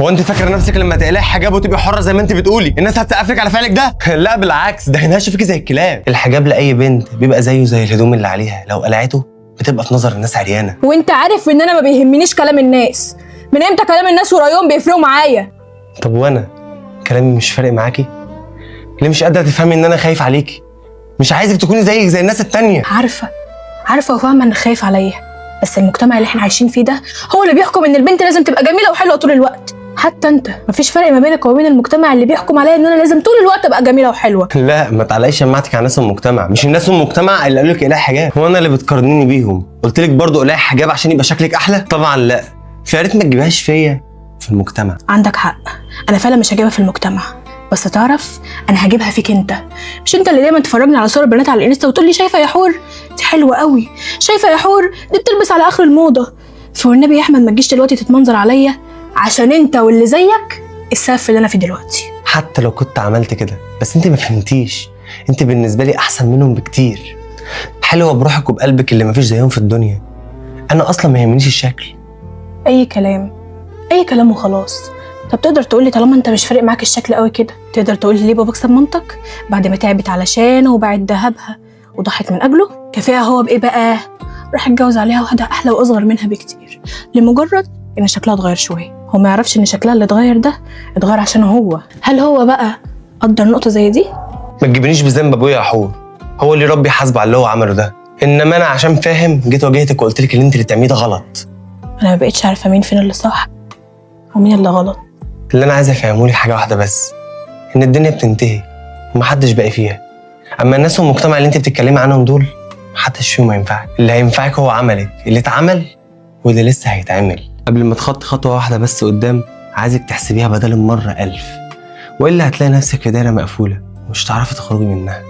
هو انت فاكره نفسك لما تقلعي حجاب وتبقي حره زي ما انت بتقولي الناس هتسقف لك على فعلك ده؟ لا بالعكس، ده هينهش فيكي زي الكلاب. الحجاب لاي بنت بيبقى زيه زي الهدوم اللي عليها، لو قلعته بتبقى في نظر الناس عريانه. وانت عارف ان انا ما بيهمنيش كلام الناس. من امتى كلام الناس ورايهم بيفرقوا معايا؟ طب وانا كلامي مش فارق معاكي؟ ليه مش قادره تفهمي ان انا خايف عليكي؟ مش عايزك تكوني زيك زي الناس التانية. عارفه وفاهمه انك خايف عليا، بس المجتمع اللي احنا عايشين فيه ده هو اللي بيحكم ان البنت لازم تبقى جميله وحلوه طول الوقت. حتى انت مفيش فرق ما بينك وبين المجتمع اللي بيحكم عليا ان انا لازم طول الوقت ابقى جميله وحلوه. لا ما تعلقيش شماعتك على ناس المجتمع، مش الناس المجتمع اللي قالوا لك اقلعي حجاب. هو انا اللي بتقارنيني بيهم؟ قلت لك برضه اقلعي حجاب عشان يبقى شكلك احلى؟ طبعا لا، يا ريت ما تجيبهاش فيا في المجتمع. عندك حق، انا فعلا مش هجيبها في المجتمع، بس تعرف انا هجيبها فيك انت. مش انت اللي دايما تفرجني على صور البنات على الانستا وتقول لي شايفه يا حور دي حلوه قوي، شايفه يا حور دي بتلبس على اخر الموضه. فوالنبي يا احمد ما تجيش دلوقتي تتمنظر عليا، عشان انت واللي زيك السبب في اللي انا فيه دلوقتي. حتى لو كنت عملت كده بس انت ما فهمتيش، انت بالنسبه لي احسن منهم بكتير، حلوه بروحك وبقلبك اللي ما فيش زيهم في الدنيا. انا اصلا ما يهمنيش الشكل. اي كلام وخلاص. طب تقدر تقولي طالما انت مش فارق معاك الشكل قوي كده، تقدر تقولي ليه باباك ساب مامتك بعد ما تعبت علشانه وباعت ذهبها وضحت من اجله؟ كفايه هو بايه بقى؟ راح اتجوز عليها واحده احلى واصغر منها بكتير لمجرد ان شكلها اتغير شويه. هو ما يعرفش ان شكلها اللي اتغير ده اتغير عشان هو. هل هو بقى قدر نقطه زي دي؟ ما تجيبنيش بذنب ابويا يا حور، هو اللي ربي حاسبه على اللي هو عمله ده، انما انا عشان فاهم جيت واجهتك وقلت لك اللي انت اللي بتعمليه ده غلط. انا ما بقتش عارفه مين فين اللي صح ومين اللي غلط. اللي انا عايز افهمهولك حاجه واحده بس، ان الدنيا بتنتهي ومحدش باقي فيها. اما الناس والمجتمع اللي انت بتتكلمي عنهم دول محدش فيهم هينفعك. اللي هينفعك هو عملك اللي اتعمل واللي لسه هيتعمل. قبل ما تخطي خطوه واحده بس قدام، عايزك تحسبيها بدل المره 1000، والا هتلاقي نفسك في دايره مقفوله ومش هتعرفي تخرجي منها.